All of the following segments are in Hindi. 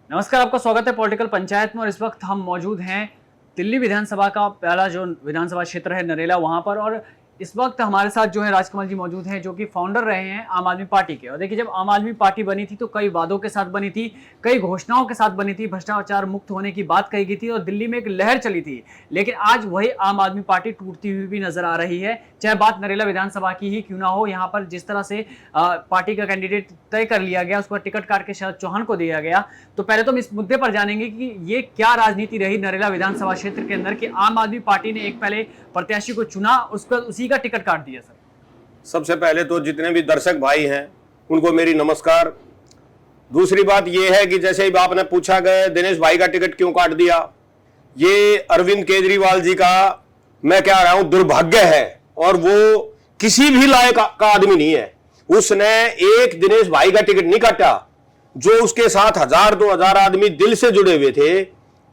नमस्कार, आपका स्वागत है पॉलिटिकल पंचायत में। और इस वक्त हम मौजूद हैं दिल्ली विधानसभा का पहला जो विधानसभा क्षेत्र है नरेला, वहां पर। और इस वक्त हमारे साथ जो है राजकमल जी मौजूद हैं, जो कि फाउंडर रहे हैं आम आदमी पार्टी के। और देखिए, जब आम आदमी पार्टी बनी थी तो कई वादों के साथ बनी थी, कई घोषणाओं के साथ बनी थी, भ्रष्टाचार मुक्त होने की बात कही गई थी और दिल्ली में एक लहर चली थी। लेकिन आज वही आम आदमी पार्टी टूटती हुई भी नजर आ रही है, चाहे बात नरेला विधानसभा की ही क्यों ना हो। यहाँ पर जिस तरह से पार्टी का कैंडिडेट तय कर लिया गया, उस पर टिकट काट के शरद चौहान को दिया गया। तो पहले तो हम इस मुद्दे पर जानेंगे कि ये क्या राजनीति रही नरेला विधानसभा क्षेत्र के अंदर कि आम आदमी पार्टी ने एक पहले प्रत्याशी को चुना, उसका उसी का टिकट काट दिया। सबसे पहले तो जितने भी दर्शक भाई हैं उनको मेरी नमस्कार। दूसरी बात यह है कि जैसे ही आपने पूछा गया दिनेश भाई का टिकट क्यों काट दिया, ये अरविंद केजरीवाल जी का मैं कह रहा हूं दुर्भाग्य है। और वो किसी भी लायक का आदमी नहीं है। उसने एक दिनेश भाई का टिकट नहीं काटा, जो उसके साथ 1000-2000 आदमी दिल से जुड़े हुए थे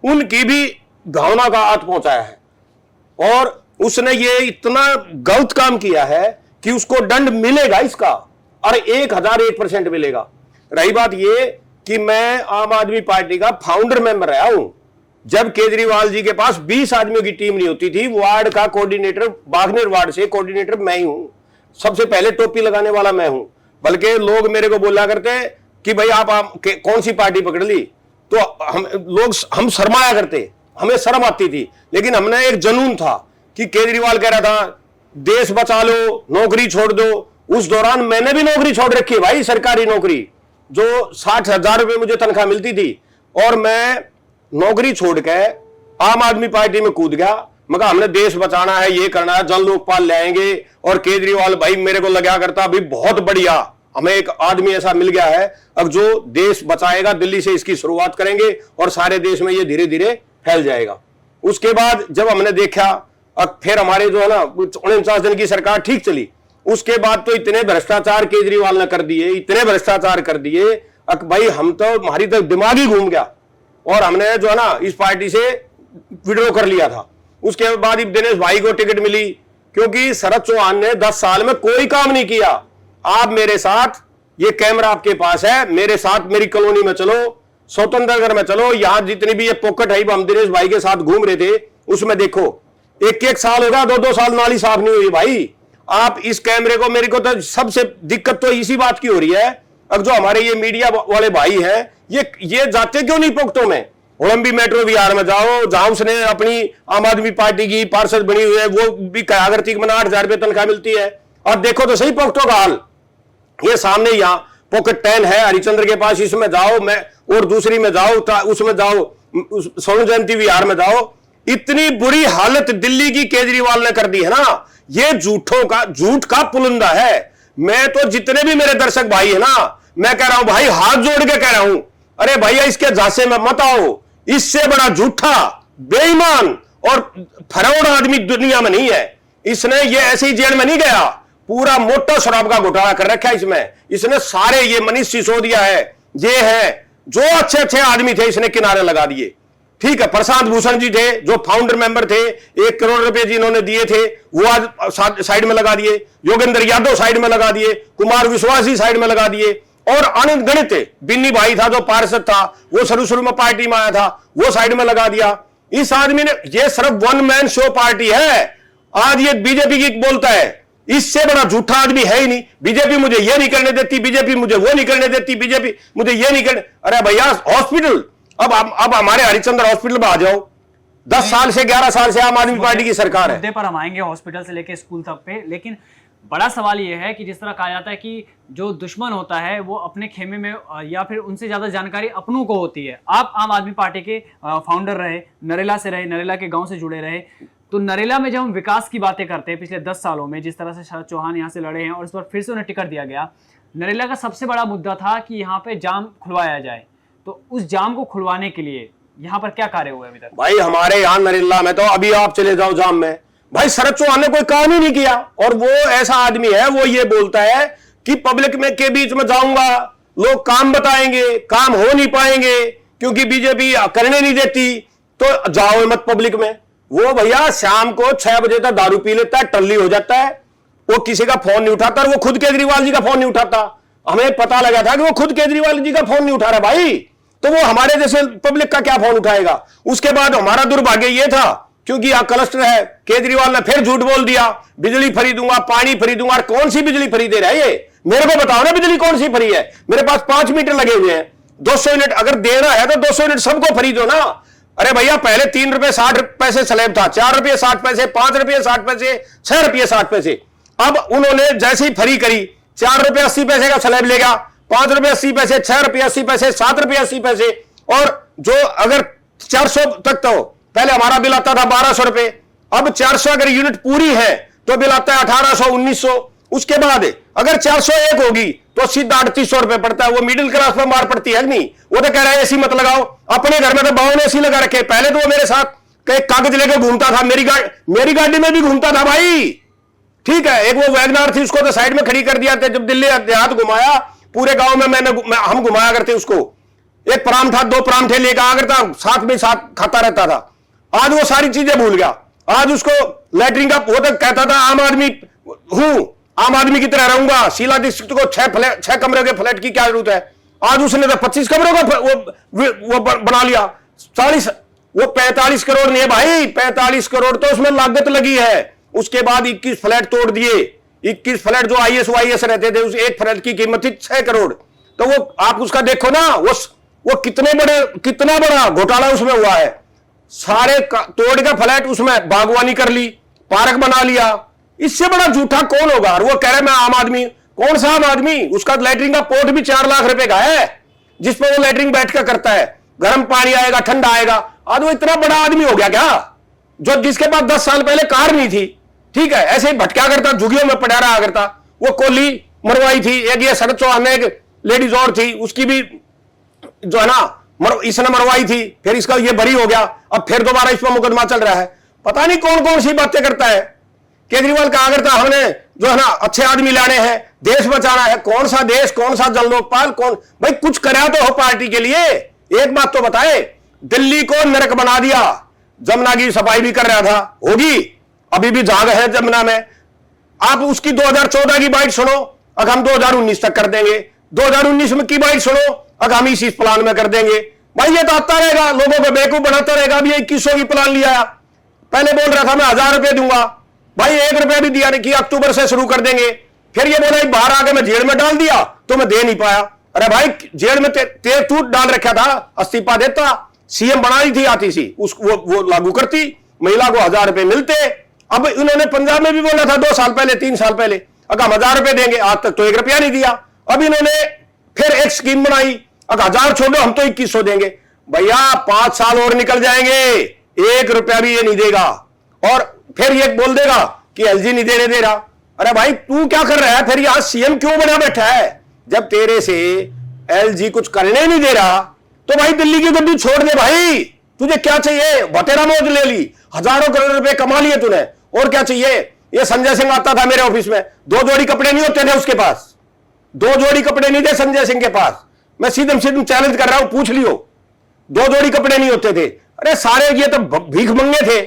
उनकी भी भावना का हाथ पहुंचाया है। और उसने ये इतना गलत काम किया है कि उसको दंड मिलेगा इसका, और 1001% मिलेगा। रही बात ये कि मैं आम आदमी पार्टी का फाउंडर मेंबर रहा हूं। जब केजरीवाल जी के पास 20 आदमियों की टीम नहीं होती थी, वार्ड का कोऑर्डिनेटर, बागनेर वार्ड से कोऑर्डिनेटर मैं ही हूं। सबसे पहले टोपी लगाने वाला मैं हूं। बल्कि लोग मेरे को बोला करते कि भाई आप कौन सी पार्टी पकड़ ली, तो हम शर्माया करते, हमें शर्म आती थी। लेकिन हमने एक जुनून था कि केजरीवाल कह रहा था देश बचा लो, नौकरी छोड़ दो। उस दौरान मैंने भी नौकरी छोड़ रखी है भाई, सरकारी नौकरी, जो 60,000 रुपए मुझे तनख्वाह मिलती थी। और मैं नौकरी छोड़ के आम आदमी पार्टी में कूद गया। मगर हमने देश बचाना है, ये करना है, जन लोकपाल ले आएंगे। और केजरीवाल भाई मेरे को लगा करता अभी बहुत बढ़िया, हमें एक आदमी ऐसा मिल गया है अब जो देश बचाएगा। दिल्ली से इसकी शुरुआत करेंगे और सारे देश में ये धीरे धीरे फैल जाएगा। उसके बाद जब हमने देखा, और फिर हमारे जो है ना 49 दिन की सरकार ठीक चली। उसके बाद तो इतने भ्रष्टाचार केजरीवाल ने कर दिए, इतने भ्रष्टाचार कर दिए भाई, हम तो हमारी तो दिमाग ही घूम गया। और हमने जो है ना इस पार्टी से विड्रॉ कर लिया था। उसके बाद दिनेश भाई को टिकट मिली, क्योंकि शरद चौहान ने 10 साल में कोई काम नहीं किया। आप मेरे साथ, ये कैमरा आपके पास है, मेरे साथ मेरी कॉलोनी में चलो, स्वतंत्र नगर में चलो, यहां जितनी भी ये पॉकेट है हम दिनेश भाई के साथ घूम रहे थे, उसमें देखो 1-1 साल होगा, 2-2 साल नाली साफ नहीं हुई भाई। आप इस कैमरे को, मेरे को तो सबसे दिक्कत तो इसी बात की हो रही है। अब जो हमारे ये मीडिया वाले भाई हैं, ये जाते क्यों नहीं पोक्टो में? ओलंबी मेट्रो विहार में जाओ, जहां उसने अपनी आम आदमी पार्टी की पार्षद बनी हुई है, वो भी कहा करती है 8,000 रुपये तनख्वाह मिलती है। और देखो तो सही पोक्टो का हाल, ये सामने यहां पॉकेट 10 है हरिचंद्र के पास, इसमें जाओ, मैं और दूसरी में जाओ, उसमें जाओ, स्वर्ण जयंती विहार में जाओ। इतनी बुरी हालत दिल्ली की केजरीवाल ने कर दी है ना, ये झूठ का पुलिंदा है। मैं तो जितने भी मेरे दर्शक भाई है ना, मैं कह रहा हूं भाई, हाथ जोड़ के कह रहा हूं, अरे भैया इसके झांसे में मत आओ। इससे बड़ा झूठा, बेईमान और फरौड आदमी दुनिया में नहीं है। इसने ये ऐसी जेल में नहीं गया, पूरा मोटा शराब का घोटाला कर रखा है इसमें। इसने सारे, ये मनीष सिसोदिया है, ये है, जो अच्छे अच्छे आदमी थे इसने किनारे लगा दिए। ठीक है, प्रशांत भूषण जी थे जो फाउंडर मेंबर थे, 1 करोड़ रुपए जिन्होंने दिए थे वो आज साइड में लगा दिए, योगेंद्र यादव साइड में लगा दिए, कुमार विश्वास जी साइड में लगा दिए, और अनगिनत बिन्नी भाई था जो पार्षद था, वो शुरू में पार्टी में आया था, वो साइड में लगा दिया। इस आदमी ने, ये सिर्फ 1 मैन शो पार्टी है। आज ये बीजेपी की बोलता है, इससे बड़ा झूठा आदमी है ही नहीं। बीजेपी मुझे ये नहीं करने देती, बीजेपी मुझे वो नहीं करने देती, बीजेपी मुझे ये नहीं करने। अरे भैया, हॉस्पिटल अब हमारे हरिचंद्र हॉस्पिटल में आ जाओ। 10 साल से 11 साल से आम आदमी पार्टी की सरकार है। मुद्दे पर हम आएंगे हॉस्पिटल से लेकर स्कूल तक पे। लेकिन बड़ा सवाल यह है कि जिस तरह कहा जाता है कि जो दुश्मन होता है वो अपने खेमे में, या फिर उनसे ज्यादा जानकारी अपनों को होती है। आप आम आदमी पार्टी के फाउंडर रहे, नरेला से रहे, नरेला के गांव से जुड़े रहे। तो नरेला में जब हम विकास की बातें करते हैं पिछले 10 सालों में, जिस तरह से शरद चौहान यहाँ से लड़े हैं और इस बार फिर से उन्हें टिकट दिया गया, नरेला का सबसे बड़ा मुद्दा था कि यहाँ पे जाम खुलवाया जाए। तो उस जाम को खुलवाने के लिए यहाँ पर क्या कार्य हुए अभी तक? भाई हमारे यहाँ नरेला में तो अभी आप चले जाओ जाम में, भाई शरद चौहान ने कोई काम ही नहीं किया। और वो ऐसा आदमी है, वो ये बोलता है कि पब्लिक में के बीच में जाऊंगा, लोग काम बताएंगे, काम हो नहीं पाएंगे क्योंकि बीजेपी करने नहीं देती, तो जाओ मत पब्लिक में। वो भैया शाम को 6 बजे तक दारू पी लेता है, टल्ली हो जाता है, वो किसी का फोन नहीं उठाता, और वो खुद केजरीवाल जी का फोन नहीं उठाता। हमें पता लगा था कि वो खुद केजरीवाल जी का फोन नहीं उठा रहा भाई। तो वो हमारे जैसे पब्लिक का क्या फोन उठाएगा। उसके बाद हमारा दुर्भाग्य ये था, क्योंकि यहाँ क्लस्टर है, केजरीवाल ने फिर झूठ बोल दिया, बिजली फ्री दूंगा, पानी फ्री दूंगा। कौन सी बिजली फ्री दे रहा है ये, मेरे को बताओ ना, बिजली कौन सी फ्री है। मेरे पास 5 मीटर लगे हुए हैं, 200 यूनिट अगर देना है तो 200 यूनिट सबको फ्री दो ना। अरे भैया पहले 3 रुपए 60 पैसे स्लैब था, 4 रुपये 60 पैसे, 5 रुपये 60 पैसे, 6 रुपये 60 पैसे। अब उन्होंने जैसे ही फ्री करी, 4 रुपये 80 पैसे का स्लैब लेगा, 5 रुपये 80 पैसे, 6 रुपये 80 पैसे, 7 रुपये 80 पैसे। और जो अगर 400 तक, तो पहले हमारा बिल आता था 1200 रुपए, अब 400 अगर यूनिट पूरी है तो बिल आता है 1800 1900। उसके बाद अगर 401 होगी तो सीधा 3800 रुपए पड़ता है। वो मिडिल क्लास पर मार पड़ती है नहीं। वो तो कह रहा है एसी मत लगाओ, अपने घर में तो बाव ने एसी लगा रखे। पहले तो वो मेरे साथ एक कागज लेकर घूमता था, मेरी गाड़ी में भी घूमता था भाई, ठीक है। एक वो वैगनार थी, उसको तो साइड में खड़ी कर दिया था। जब दिल्ली देहात घुमाया पूरे गांव में, हम घुमाया करते उसको। एक परांठा 2 परांठे लेकर आ करता, साथ में साथ खाता रहता था। आज वो सारी चीजें भूल गया। आज उसको लैटरिन का, वो तो कहता था आम आदमी हूं, आम आदमी की तरह रहूंगा, शीला दीक्षित को 6 कमरे के फ्लैट की क्या जरूरत है। आज उसने तो 25 कमरों का वो बना लिया। 45 करोड़ नहीं है भाई, 45 करोड़ तो उसमें लागत लगी है। उसके बाद 21 फ्लैट तोड़ दिए। 21 फ्लैट जो IAS वाईएस रहते थे, उस एक फ्लैट की कीमत थी 6 करोड़। तो वो आप उसका देखो ना, वो कितना बड़ा घोटाला उसमें हुआ है। सारे तोड़ के फ्लैट उसमें बागवानी कर ली, पार्क बना लिया। इससे बड़ा झूठा कौन होगा। और वो कह रहे मैं आम आदमी, कौन सा आम आदमी। उसका लैटरिन का पोर्ट भी 4 लाख रुपए का है, जिसपे वो लैटरिन बैठ कर करता है। गर्म पानी आएगा, ठंडा आएगा। आज वो इतना बड़ा आदमी हो गया क्या, जो जिसके पास 10 साल पहले कार नहीं थी, ठीक है, ऐसे ही भटका करता, झुग्गियों में पड़ा रहा करता। वो कोली मरवाई थी, एक ये शरद चौहान ने, एक लेडीज और थी, उसकी भी जो है ना इसने मरवाई थी। फिर इसका ये बरी हो गया, अब फिर दोबारा इस पर मुकदमा चल रहा है। पता नहीं कौन कौन सी बातें करता है केजरीवाल। कहा करता हमने जो है ना अच्छे आदमी लाने हैं, देश बचाना है। कौन सा देश, कौन सा जन लोकपाल, कौन भाई कुछ करा तो हो पार्टी के लिए। एक बात तो बताए, दिल्ली को नरक बना दिया। जमुना की सफाई भी कर रहा था, होगी अभी भी जाग है जमुना में। आप उसकी 2014 की बाइट सुनो, अब हम 2019 तक कर देंगे। 2019 में की बाइट सुनो, अब हम इसी प्लान में कर देंगे। भाई ये तो आता रहेगा, लोगों को बेवकूफ बनाता रहेगा। अभी 2100 की प्लान लिया, पहले बोल रहा था मैं 1000 रुपए दूंगा, भाई 1 रुपया भी दिया नहीं कि अक्टूबर से शुरू कर देंगे। फिर ये बोला बाहर आके मैं जेल में डाल दिया तो मैं दे नहीं पाया। अरे भाई जेल में तू डाल रखा था, इस्तीफा देता, सीएम बनाई थी आती सी, वो लागू करती, महिला को 1000 रुपए मिलते। अब इन्होंने पंजाब में भी बोला था 2 साल पहले, 3 साल पहले, अगर हम 1000 रुपए देंगे, आज तक तो 1 रुपया नहीं दिया। अब इन्होंने फिर एक स्कीम बनाई, अगर 1000 छोड़ो हम तो 2100 देंगे। भैया 5 साल और निकल जाएंगे, 1 रुपया भी ये नहीं देगा। और फिर ये बोल देगा कि एलजी नहीं देने दे रहा। अरे भाई तू क्या कर रहा है, फिर यहां सीएम क्यों बना बैठा है। जब तेरे से एलजी कुछ करने नहीं दे रहा तो भाई दिल्ली की गद्दी छोड़ दे भाई। तुझे क्या चाहिए, बतेरा मौज ले ली, हजारों करोड़ रुपए कमा लिए तूने, और क्या चाहिए। ये संजय सिंह आता था मेरे ऑफिस में, 2 जोड़ी कपड़े नहीं होते थे उसके पास, 2 जोड़ी कपड़े नहीं थे संजय सिंह के पास। मैं सीधे चैलेंज कर रहा हूं, पूछ लियो, 2 जोड़ी कपड़े नहीं होते थे। अरे सारे ये तो भीख मंगे थे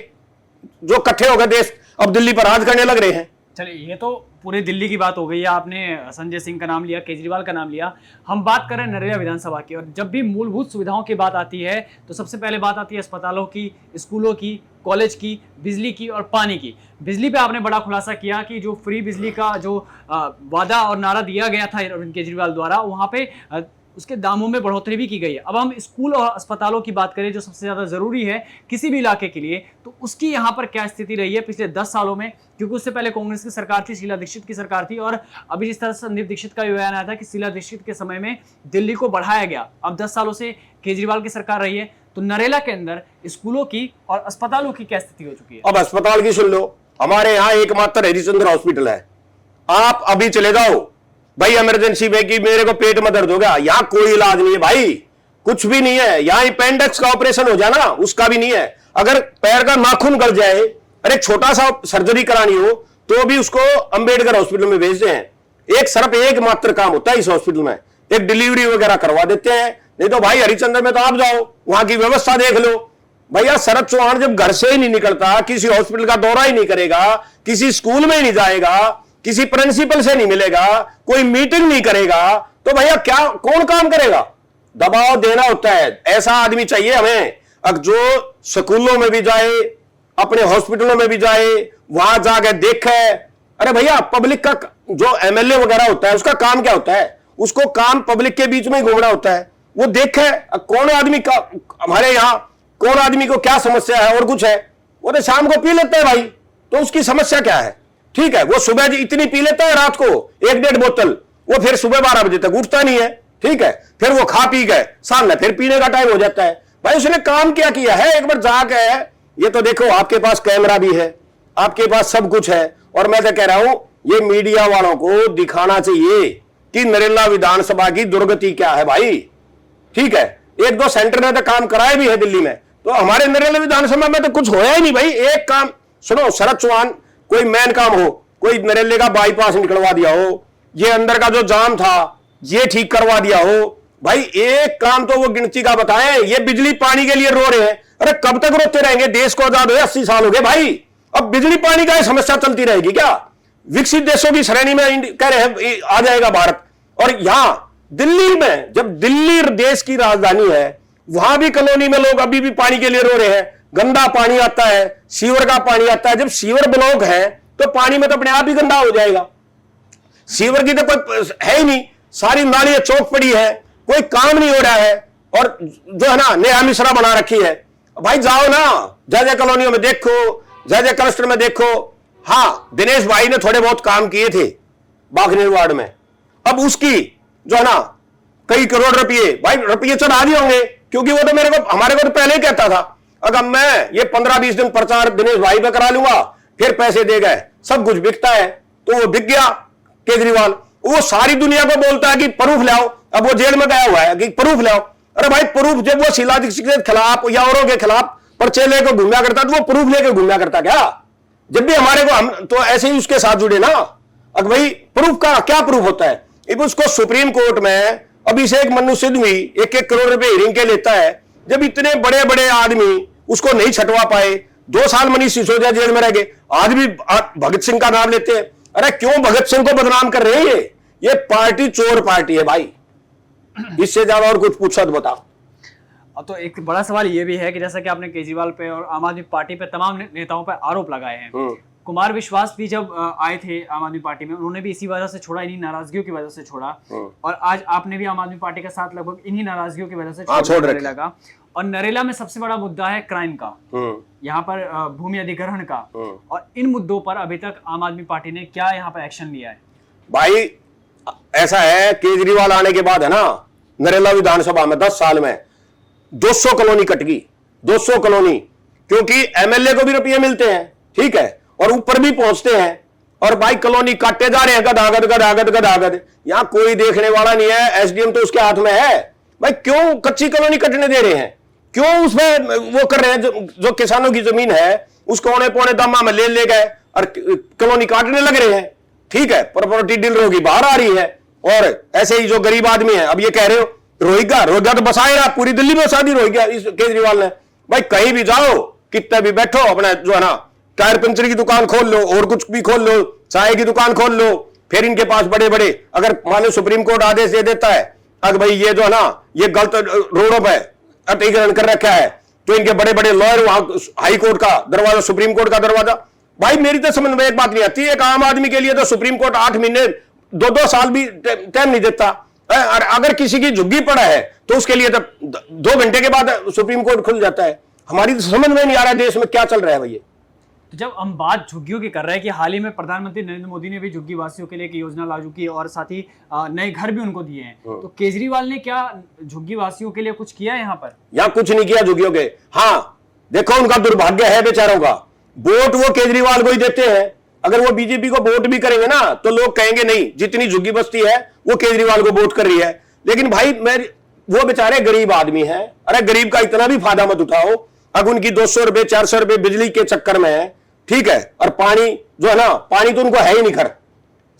जो इकट्ठे हो गए देश, अब दिल्ली पर राज करने लग रहे हैं। चलिए ये तो पूरे दिल्ली की बात हो गई है, आपने संजय सिंह का नाम लिया, केजरीवाल का नाम लिया। हम बात कर रहे हैं नरेला विधानसभा की, और जब भी मूलभूत सुविधाओं की बात आती है तो सबसे पहले बात आती है अस्पतालों की, स्कूलों की, कॉलेज की, बिजली की और पानी की। बिजली पे आपने बड़ा खुलासा किया कि जो फ्री बिजली का जो वादा और नारा दिया गया था अरविंद केजरीवाल द्वारा, वहाँ पे उसके दामों में बढ़ोतरी भी की गई है। अब हम स्कूल और अस्पतालों की बात करें जो सबसे ज़्यादा ज़रूरी है किसी भी इलाके के लिए, तो उसकी यहाँ पर क्या स्थिति रही है पिछले 10 सालों में। क्योंकि उससे पहले कांग्रेस की सरकार थी, शीला दीक्षित की सरकार थी, और अभी जिस तरह से संदीप दीक्षित का बयान आया था कि शीला दीक्षित के समय में दिल्ली को बढ़ाया गया, अब 10 सालों से केजरीवाल की सरकार रही है। तो नरेला के अंदर स्कूलों की और अस्पतालों की क्या स्थिति हो चुकी है। अब अस्पताल की सुन लो, हमारे यहाँ एकमात्र हरिश्चंद्र हॉस्पिटल है। आप अभी चले जाओ भाई इमरजेंसी में कि मेरे को पेट में दर्द हो गया, यहां कोई इलाज नहीं है भाई, कुछ भी नहीं है। यहां अपेंडिक्स का ऑपरेशन हो जाए ना, उसका भी नहीं है। अगर पैर का नाखून गल जाए, अरे छोटा सा सर्जरी करानी हो तो भी उसको अंबेडकर हॉस्पिटल में भेजते हैं। एक सिर्फ एकमात्र काम होता है इस हॉस्पिटल में, एक डिलीवरी वगैरह करवा देते हैं। नहीं तो भाई हरिश्चंद्र में तो आप जाओ, वहां की व्यवस्था देख लो। भैया शरद चौहान जब घर से ही नहीं निकलता, किसी हॉस्पिटल का दौरा ही नहीं करेगा, किसी स्कूल में ही नहीं जाएगा, किसी प्रिंसिपल से नहीं मिलेगा, कोई मीटिंग नहीं करेगा, तो भैया क्या कौन काम करेगा। दबाव देना होता है। ऐसा आदमी चाहिए हमें, अब जो स्कूलों में भी जाए, अपने हॉस्पिटलों में भी जाए, वहां जाकर देखे। अरे भैया, पब्लिक का जो एमएलए वगैरह होता है उसका काम क्या होता है? उसको काम पब्लिक के बीच में घूमना होता है। वो देखे कौन आदमी का, हमारे यहां कौन आदमी को क्या समस्या है और कुछ है, वो तो शाम को पी लेता है भाई, तो उसकी समस्या क्या है? ठीक है, वो सुबह इतनी पी लेता है, रात को 1-1.5 बोतल, वो फिर सुबह 12 बजे तक उठता नहीं है। ठीक है, फिर वो खा पी गए, सामने फिर पीने का टाइम हो जाता है। भाई उसने काम क्या किया है? एक बार जाके ये तो देखो, आपके पास कैमरा भी है, आपके पास सब कुछ है, और मैं तो कह रहा हूं ये मीडिया वालों को दिखाना चाहिए कि नरेला विधानसभा की दुर्गति क्या है भाई। ठीक है, 1-2 सेंटर ने तो काम कराए भी है दिल्ली में, तो हमारे नरेला विधानसभा में तो कुछ होया ही नहीं भाई। एक काम सुनो, शरद चौहान कोई मेन काम हो, कोई नरेले का बाईपास निकलवा दिया हो, ये अंदर का जो जाम था ये ठीक करवा दिया हो भाई, एक काम तो वो गिनती का बताएं। ये बिजली पानी के लिए रो रहे हैं, अरे कब तक रोते रहेंगे? देश को आजाद हुए 80 साल हो गए भाई, अब बिजली पानी का समस्या चलती रहेगी क्या? विकसित देशों की श्रेणी में कह रहे हैं आ जाएगा भारत, और यहां दिल्ली में, जब दिल्ली देश की राजधानी है, वहां भी कॉलोनी में लोग अभी भी पानी के लिए रो रहे हैं। गंदा पानी आता है, सीवर का पानी आता है। जब सीवर ब्लॉक है तो पानी में तो अपने आप ही गंदा हो जाएगा। सीवर की तो कोई है ही नहीं, सारी नालियां चौक पड़ी है, कोई काम नहीं हो रहा है, और जो है ना नेहा मिश्रा बना रखी है। भाई जाओ ना, जय जय कॉलोनियों में देखो, जय जय क्लस्टर में देखो। हाँ, दिनेश भाई ने थोड़े बहुत काम किए थे बागनेर वार्ड में, अब उसकी जो है ना कई करोड़ रुपये, भाई रुपये चढ़ा दिए होंगे, क्योंकि वो तो हमारे को तो पहले ही कहता था, अगर मैं ये 15-20 दिन प्रचार दिनेश भाई पे करा लूंगा, फिर पैसे दे गए, सब कुछ बिकता है, तो वो बिक गया केजरीवाल। वो सारी दुनिया को बोलता है कि प्रूफ लाओ, अब वो जेल में गया हुआ है कि प्रूफ लाओ। अरे भाई प्रूफ, जब वो शीला दीक्षित के खिलाफ या औरों के खिलाफ पर्चे लेकर घूमया करता, तो वो प्रूफ लेकर घूमया करता क्या? जब भी हमारे को, हम तो ऐसे ही उसके साथ जुड़े ना। अब भाई प्रूफ का क्या प्रूफ होता है? अब उसको सुप्रीम कोर्ट में अभिषेक मनु सिंघवी 1-1 करोड़ रुपए हियरिंग के लेता है, जब इतने बड़े बड़े आदमी उसको नहीं छटवा पाए। 2 साल मनीष सिसोदिया जेल में रह गए, आज भी भगत सिंह का नाम लेते हैं। अरे क्यों भगत सिंह को बदनाम कर रहे हैं? ये पार्टी चोर पार्टी है भाई, इससे ज्यादा और कुछ पूछा तो बताओ। अब तो एक बड़ा सवाल ये भी है कि जैसा कि आपने केजरीवाल पे और आम आदमी पार्टी पे तमाम नेताओं पे आरोप लगाए हैं, कुमार विश्वास भी जब आए थे आम आदमी पार्टी में, उन्होंने भी इसी वजह से छोड़ा, इन्हीं नाराजगियों की वजह से छोड़ा, और आज आपने भी आम आदमी पार्टी का साथ लगभग इन्हीं नाराजगियों की वजह से छोड़ नरेला का। और नरेला में सबसे बड़ा मुद्दा है क्राइम का, यहाँ पर भूमि अधिग्रहण का, और इन मुद्दों पर अभी तक आम आदमी पार्टी ने क्या यहाँ पर एक्शन लिया है? भाई ऐसा है, केजरीवाल आने के बाद है ना, नरेला विधानसभा में 10 साल में 200 कॉलोनी कट गई, 200 कॉलोनी, क्योंकि एमएलए को भी रुपये मिलते हैं, ठीक है, और ऊपर भी पहुंचते हैं, और भाई कॉलोनी काटे जा रहे हैं गदागद गदागद गदागद। यहां कोई देखने वाला नहीं है, एसडीएम तो उसके हाथ में है। भाई क्यों कच्ची कॉलोनी कटने दे रहे हैं? क्यों उसमें वो कर रहे हैं? जो किसानों की जमीन है उसको औने पौने दामा में ले गए और कॉलोनी काटने लग रहे हैं। ठीक है, प्रॉपर्टी डीलरों की बाहर आ रही है, और ऐसे ही जो गरीब आदमी है, अब ये कह रहे हो रोहिंग्या तो बसाएगा, पूरी दिल्ली में शादी रोहिंग्या इस केजरीवाल ने। भाई कहीं भी जाओ, कितने भी बैठो, अपना जो है ना टायर पंचर की दुकान खोल लो, और कुछ भी खोल लो, चाय की दुकान खोल लो, फिर इनके पास बड़े बड़े, अगर मान लो सुप्रीम कोर्ट आदेश दे देता है, अगर भाई ये जो है ना ये गलत रोडों पे अतिक्रमण कर रखा है, तो इनके बड़े बड़े लॉयर वहां हाई कोर्ट का दरवाजा, सुप्रीम कोर्ट का दरवाजा। भाई मेरी तो समझ में एक बात नहीं आती, एक आम आदमी के लिए तो सुप्रीम कोर्ट 8 महीने 2-2 साल भी टाइम नहीं देता। अगर किसी की झुग्गी पड़ा है तो उसके लिए तो 2 घंटे के बाद सुप्रीम कोर्ट खुल जाता है। हमारी तो समझ में नहीं आ रहा है देश में क्या चल रहा है भैया। तो जब हम बात झुग्गियों की कर रहे हैं कि हाल ही में प्रधानमंत्री नरेंद्र मोदी ने भी झुग्गी वासियों के लिए एक योजना लागू की और साथ ही नए घर भी उनको दिए हैं, तो केजरीवाल ने क्या झुग्गी वासियों के लिए कुछ किया है यहाँ पर? यहाँ कुछ नहीं किया झुग्गियों के। हाँ देखो, उनका दुर्भाग्य है बेचारों का, वोट वो केजरीवाल को ही देते हैं। अगर वो बीजेपी को वोट भी करेंगे ना तो लोग कहेंगे नहीं, जितनी झुग्गी बस्ती है वो केजरीवाल को वोट कर रही है। लेकिन भाई वो बेचारे गरीब आदमी है, अरे गरीब का इतना भी फायदा मत उठाओ। अब उनकी 200 रुपए 400 रुपए बिजली के चक्कर में है, ठीक है, और पानी जो है ना, पानी तो उनको है ही नहीं घर,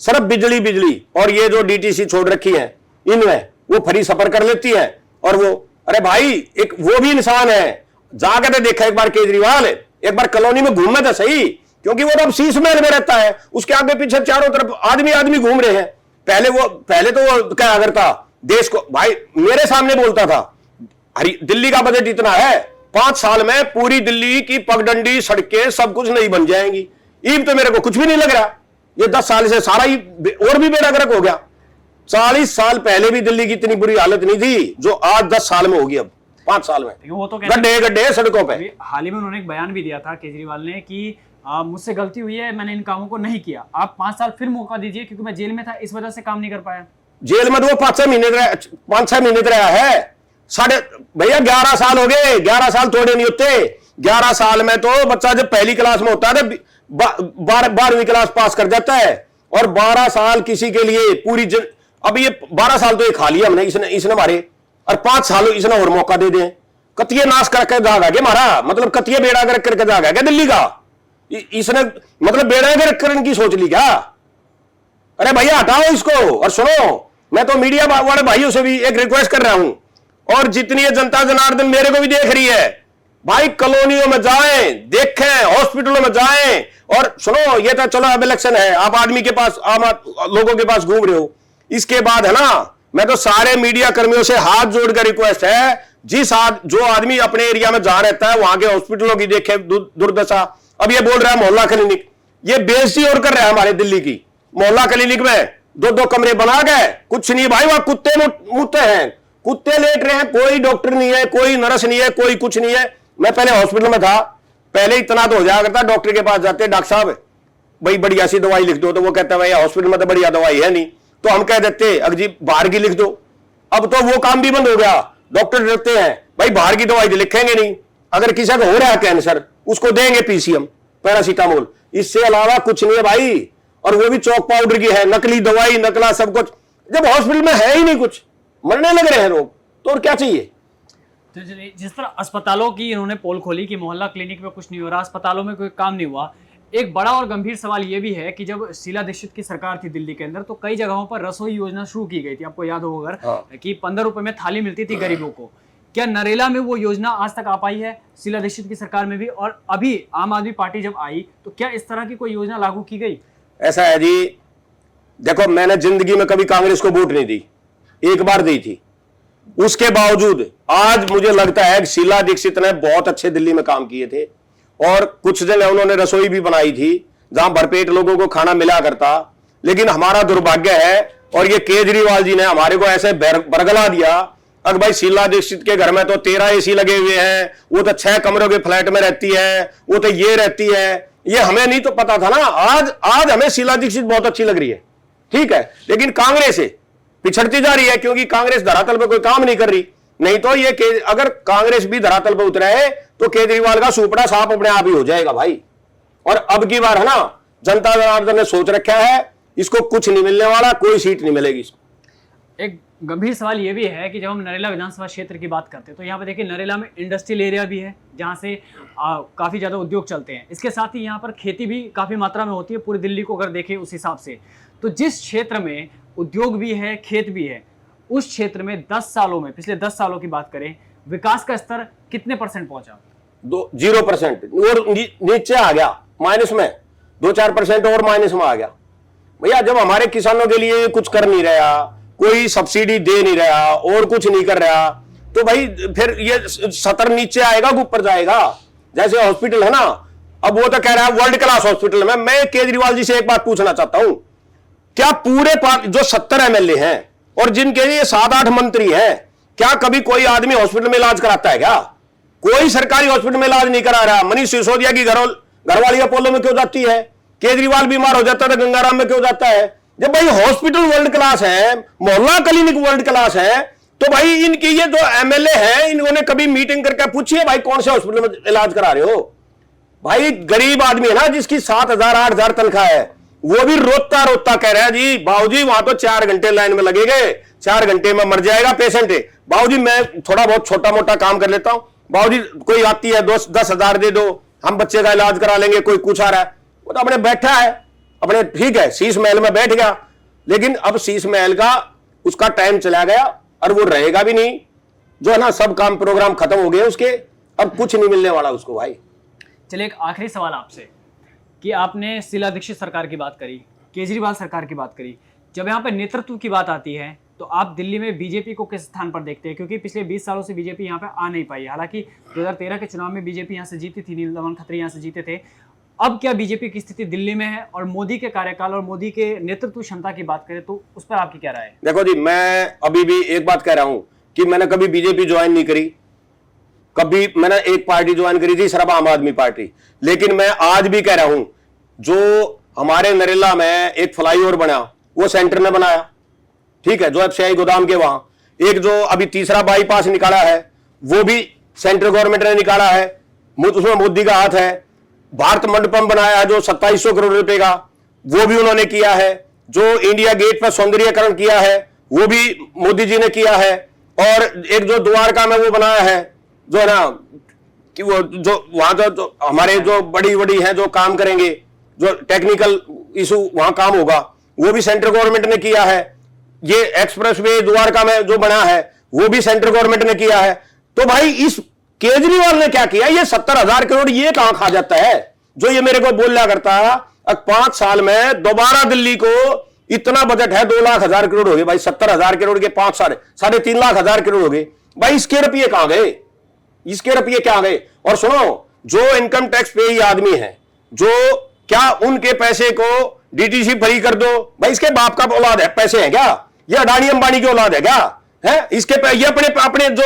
सिर्फ बिजली बिजली। और ये जो डीटीसी छोड़ रखी है इनमें, वो फ्री सफर कर लेती है। और वो अरे भाई एक वो भी इंसान है, जाकर तो देखा एक बार केजरीवाल, एक बार कॉलोनी में घूमे तो सही, क्योंकि वो तो अब शीश महल में रहता है, उसके आगे पीछे चारों तरफ आदमी आदमी घूम रहे हैं। पहले तो वो क्या करता, देश को, भाई मेरे सामने बोलता था दिल्ली का बजट इतना है, 5 साल में पूरी दिल्ली की पगडंडी सड़कें सब कुछ नहीं बन जाएंगी। ईब तो मेरे को कुछ भी नहीं लग रहा, ये 10 साल से सारा ही और भी बेड़ा गर्क हो गया। 40 साल पहले भी दिल्ली की इतनी बुरी हालत नहीं थी जो आज 10 साल में होगी, अब 5 साल में वो तो गड्ढे गड्ढे सड़कों पे। हाल ही में उन्होंने एक बयान भी दिया था केजरीवाल ने कि मुझसे गलती हुई है, मैंने इन कामों को नहीं किया, आप 5 साल फिर मौका दीजिए क्योंकि मैं जेल में था, इस वजह से काम नहीं कर पाया। जेल में तो वो 5-6 महीने रहा है। भैया 11 साल हो गए, 11 साल थोड़े नहीं होते। 11 साल में तो बच्चा जब पहली क्लास में होता है 12वीं क्लास पास कर जाता है, और 12 साल किसी के लिए पूरी अब ये 12 साल तो ये खा लिया हमने, इसने मारे, और 5 साल इसने और मौका दे दें। कतिये नाश करके जागा के मारा, मतलब कतिये बेड़ा गर्क करके जागा क्या दिल्ली का, इसने मतलब बेड़ा गर्क करने की सोच ली क्या? अरे भैया हटाओ इसको। और सुनो, मैं तो मीडिया वाले भाइयों से भी एक रिक्वेस्ट कर रहा हूं, और जितनी ये जनता जनार्दन मेरे को भी देख रही है, भाई कॉलोनियों में जाएं, देखें, हॉस्पिटलों में जाएं। और सुनो, ये तो चलो अब इलेक्शन है, आप आदमी के पास, आम लोगों के पास घूम रहे हो, इसके बाद है ना, मैं तो सारे मीडिया कर्मियों से हाथ जोड़कर रिक्वेस्ट है, जो आदमी अपने एरिया में जहां रहता है वहां के हॉस्पिटलों की देखे दुर्दशा। अब ये बोल रहा है मोहल्ला क्लिनिक, ये बेइज्जती और कर रहा है हमारे दिल्ली की। मोहल्ला क्लिनिक में 2-2 कमरे बना गए, कुछ नहीं भाई, वहां कुत्ते मुत्ते हैं, कुत्ते लेट रहे हैं, कोई डॉक्टर नहीं है, कोई नर्स नहीं है, कोई कुछ नहीं है। मैं पहले हॉस्पिटल में था, पहले इतना तो हो जाया करता, डॉक्टर के पास जाते, डॉक्टर साहब भाई बढ़िया सी दवाई लिख दो, तो वो कहता है भाई हॉस्पिटल में तो बढ़िया दवाई है नहीं, तो हम कह देते अजी बाहर की लिख दो। अब तो वो काम भी बंद हो गया, डॉक्टर डरते हैं भाई बाहर की दवाई लिखेंगे नहीं, अगर किसी को हो रहा है कैंसर उसको देंगे पीसीएम पैरासीटामोल, इससे अलावा कुछ नहीं है भाई। और वो भी चौक पाउडर की है, नकली दवाई, नकला सब कुछ। जब हॉस्पिटल में है ही नहीं कुछ, मरने लग रहे हैं लोग, तो और क्या चाहिए? तो जिस तरह अस्पतालों की इन्होंने पोल खोली कि मोहल्ला क्लिनिक में कुछ नहीं हो रहा, अस्पतालों में कोई काम नहीं हुआ, एक बड़ा और गंभीर सवाल यह भी है कि जब शीला दीक्षित की सरकार थी दिल्ली के अंदर, तो कई जगहों पर रसोई योजना शुरू की गई थी, आपको याद होगा कि 15 रुपए में थाली मिलती थी गरीबों को। क्या नरेला में वो योजना आज तक आ पाई है शीला दीक्षित की सरकार में भी? और अभी आम आदमी पार्टी जब आई तो क्या इस तरह की कोई योजना लागू की गई? ऐसा है जी, देखो मैंने जिंदगी में कभी कांग्रेस को वोट नहीं दी, एक बार दी थी, उसके बावजूद आज मुझे लगता है कि शीला दीक्षित ने बहुत अच्छे दिल्ली में काम किए थे, और कुछ दिन उन्होंने रसोई भी बनाई थी जहां भरपेट लोगों को खाना मिला करता। लेकिन हमारा दुर्भाग्य है, और ये केजरीवाल जी ने हमारे को ऐसे बरगला दिया, अगर भाई शीला दीक्षित के घर में तो 13 एसी लगे हुए हैं, वो तो 6 कमरों के फ्लैट में रहती है, वो तो ये रहती है, ये हमें नहीं तो पता था ना। आज हमें शीला दीक्षित बहुत अच्छी लग रही है, ठीक है, लेकिन कांग्रेस पिछड़ती जा रही है क्योंकि कांग्रेस धरातल पर कोई काम नहीं कर रही। नहीं तो ये अगर कांग्रेस भी धरातल पर उतरे है तो केजरीवाल का सुपड़ा साफ अपने आप ही हो जाएगा भाई। और अब की बार है ना, जनता जनार्दन ने सोच रखा है इसको कुछ नहीं मिलने वाला, कोई सीट नहीं मिलेगी। एक गंभीर सवाल यह भी है कि जब हम नरेला विधानसभा क्षेत्र की बात करते हैं तो यहाँ पे देखिए नरेला में इंडस्ट्रियल एरिया भी है जहाँ से काफ़ी ज़्यादा उद्योग चलते हैं। इसके साथ ही यहाँ पर खेती भी काफ़ी मात्रा में होती है, पूरी दिल्ली को अगर देखें उस हिसाब से। तो जिस क्षेत्र में उद्योग भी है, खेत भी है, उस क्षेत्र में 10 सालों में, पिछले 10 सालों की बात करें, विकास का स्तर कितने % पहुंचा? 0% और नीचे आ गया, माइनस में 2-4% और माइनस में आ गया। भैया जब हमारे किसानों के लिए कुछ कर नहीं रहा, कोई सब्सिडी दे नहीं रहा और कुछ नहीं कर रहा, तो भाई फिर ये 70 नीचे आएगा कि ऊपर जाएगा? जैसे हॉस्पिटल है ना, अब वो तो कह रहा है वर्ल्ड क्लास हॉस्पिटल में। मैं केजरीवाल जी से एक बात पूछना चाहता हूं, क्या पूरे जो 70 MLA हैं और जिनके लिए 7-8 मंत्री हैं, क्या कभी कोई आदमी हॉस्पिटल में इलाज कराता है? क्या कोई सरकारी हॉस्पिटल में इलाज नहीं करा रहा? मनीष सिसोदिया की घरवाली अपोलो में क्यों जाती है? केजरीवाल बीमार हो जाता है तो गंगाराम में क्यों जाता है? जब भाई हॉस्पिटल वर्ल्ड क्लास है, मोहल्ला क्लिनिक वर्ल्ड क्लास है, तो भाई इनकी ये जो MLA हैं इन्होंने कभी मीटिंग करके पूछिए भाई कौन से हॉस्पिटल में इलाज करा रहे हो? भाई गरीब आदमी है ना जिसकी 7,000-8,000 तनख्वाह है, वो भी रोता रोता कह रहा है जी बाबूजी वहां तो 4 घंटे लाइन में लगेंगे, 4 घंटे में मर जाएगा पेशेंट है। बाबूजी मैं थोड़ा बहुत छोटा मोटा काम कर लेता हूं, बाबूजी कोई आती है 10,000 दे दो, हम बच्चे का इलाज करा लेंगे। कोई कुछ आ रहा है, वो तो अपने बैठा है अपने, ठीक है, शीश महल में बैठ गया, लेकिन अब शीश महल का उसका टाइम चला गया और वो रहेगा भी नहीं, जो है ना, सब काम प्रोग्राम खत्म हो गए उसके, अब कुछ नहीं मिलने वाला उसको भाई। चलिए एक आखिरी सवाल आपसे कि आपने शीला दीक्षित सरकार की बात करी, केजरीवाल सरकार की बात करी, जब यहाँ पे नेतृत्व की बात आती है तो आप दिल्ली में बीजेपी को किस स्थान पर देखते हैं? क्योंकि पिछले 20 सालों से बीजेपी यहाँ पे आ नहीं पाई। हालांकि 2013 के चुनाव में बीजेपी यहाँ से जीती थी, नील दमन खत्री यहाँ से जीते थे। अब क्या बीजेपी की स्थिति दिल्ली में है? और मोदी के कार्यकाल और मोदी के नेतृत्व क्षमता की बात करें तो उस पर आपकी क्या राय है? देखो जी, मैं अभी भी एक बात कह रहा हूं कि मैंने कभी बीजेपी ज्वाइन नहीं करी, कभी मैंने एक पार्टी ज्वाइन करी थी, सिर्फ आम आदमी पार्टी। लेकिन मैं आज भी कह रहा हूं, जो हमारे नरेला में एक फ्लाईओवर बना वो सेंटर ने बनाया, ठीक है, जो एफसीआई गोदाम के वहां। एक जो अभी तीसरा बाईपास निकाला है वो भी सेंट्रल गवर्नमेंट ने निकाला है, उसमें मोदी का हाथ है। भारत मंडपम बनाया है जो 2700 करोड़ रुपए का, वो भी उन्होंने किया है। जो इंडिया गेट पर सौंदर्यीकरण किया है वो भी मोदी जी ने किया है। और एक जो द्वारका में वो बनाया है, जो है ना कि वो जो वहां जो हमारे जो बड़ी बड़ी हैं जो काम करेंगे, जो टेक्निकल इशू वहां काम होगा, वो भी सेंट्रल गवर्नमेंट ने किया है। ये एक्सप्रेसवे द्वारका में जो बना है वो भी सेंट्रल गवर्नमेंट ने किया है। तो भाई इस केजरीवाल ने क्या किया? ये 70,000 करोड़ ये कहां खा जाता है जो ये मेरे को बोला करता है? 5 साल में दोबारा दिल्ली को इतना बजट है, 2,00,000 करोड़ हो गए भाई। 70,000 करोड़ के 5 साल 3,50,000 करोड़ हो गए भाई। इसके रुपये कहां गए? इसके रुपये क्या गए? और सुनो, जो इनकम टैक्स पे आदमी है, जो क्या उनके पैसे को डीटीसी फ्री कर दो भाई? इसके बाप का औलाद है, पैसे हैं क्या? ये अडानी अंबानी की औलाद है क्या? है इसके ये अपने अपने जो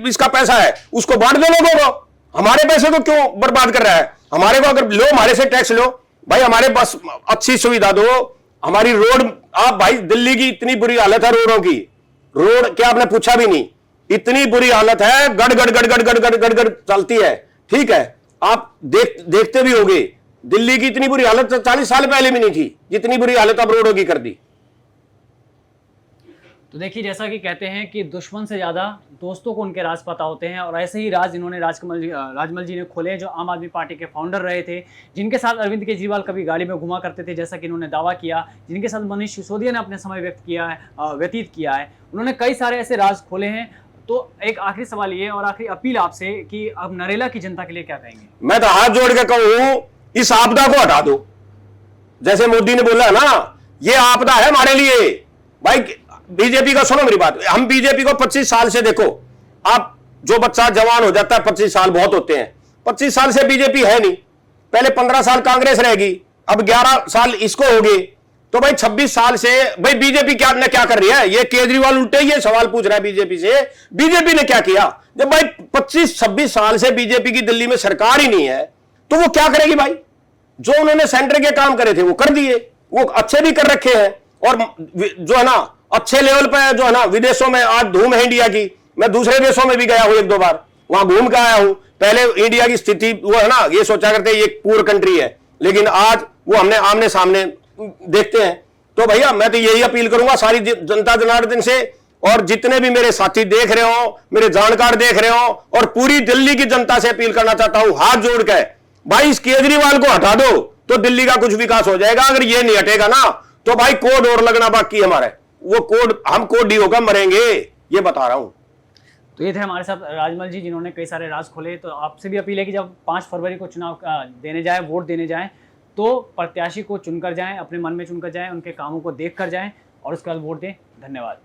इसका पैसा है उसको बांट दो लोगों को। हमारे पैसे को क्यों बर्बाद कर रहा है? हमारे को अगर लो, हमारे से टैक्स लो भाई, हमारे पास अच्छी सुविधा दो। हमारी रोड, आप भाई दिल्ली की इतनी बुरी हालत है रोडों की, रोड क्या आपने पूछा भी नहीं, इतनी बुरी हालत है, गड़ गड़ गड़ गड़ गड़ गड़ गड़ गड़ चलती है, ठीक है। आप देखते भी होंगे दिल्ली की इतनी बुरी हालत 40 साल पहले भी नहीं थी, जितनी बुरी हालत अब रोडों की कर दी। तो देखिए, जैसा कि कहते हैं कि दुश्मन से ज्यादा दोस्तों को उनके राज पता होते हैं, और ऐसे ही राज इन्होंने राजमल जी ने खोले, जो आम आदमी पार्टी के फाउंडर रहे थे, जिनके साथ अरविंद केजरीवाल कभी गाड़ी में घुमा करते थे जैसा कि इन्होंने दावा किया, जिनके साथ मनीष सिसोदिया ने अपने समय व्यतीत किया है। उन्होंने कई सारे ऐसे राज खोले हैं। तो एक आखिरी सवाल ये और आखिरी अपील आपसे कि अब नरेला की जनता के लिए क्या कहेंगे? मैं तो हाथ जोड़ के कहूं, इस आपदा को हटा दो। जैसे मोदी ने बोला ना, ये आपदा है हमारे लिए भाई। बीजेपी का सुनो मेरी बात, हम बीजेपी को 25 साल से देखो, आप जो बच्चा जवान हो जाता है 25 साल बहुत होते हैं, 25 साल से बीजेपी है नहीं। पहले 15 साल कांग्रेस रहेगी, अब 11 साल इसको हो गए, तो भाई 26 साल से भाई बीजेपी क्या कर रही है? ये केजरीवाल उल्टे ये सवाल पूछ रहा है बीजेपी से, बीजेपी ने क्या किया? जब भाई 25-26 साल से बीजेपी की दिल्ली में सरकार ही नहीं है तो वो क्या करेगी भाई? जो उन्होंने सेंटर के काम करे थे वो कर दिए, वो अच्छे भी कर रखे हैं। और जो है ना अच्छे लेवल पे जो है ना, विदेशों में आज धूम है इंडिया की। मैं दूसरे देशों में भी गया हूं 1-2 बार, वहां घूम के आया हूं। पहले इंडिया की स्थिति वो है ना, ये सोचा करते ये पूर कंट्री है, लेकिन आज वो हमने आमने सामने देखते हैं। तो भैया मैं तो यही अपील करूंगा सारी जनता जनार्दन से, और जितने भी मेरे साथी देख रहे हो, मेरे जानकार देख रहे हो, और पूरी दिल्ली की जनता से अपील करना चाहता हूं हाथ जोड़ के, भाई इस केजरीवाल को हटा दो तो दिल्ली का कुछ विकास हो जाएगा। अगर ये नहीं हटेगा ना तो भाई कोड और लगना बाकी है हमारे, वो कोड हम कोड ही होकर मरेंगे, ये बता रहा हूं। तो ये थे हमारे साथ राजमल जी, जिन्होंने कई सारे राज खोले। तो आपसे भी अपील है कि जब 5 फरवरी को चुनाव देने जाए, वोट देने जाएं, तो प्रत्याशी को चुनकर जाएं, अपने मन में चुनकर जाएं, उनके कामों को देख कर जाएं और उसके बाद वोट दें। धन्यवाद।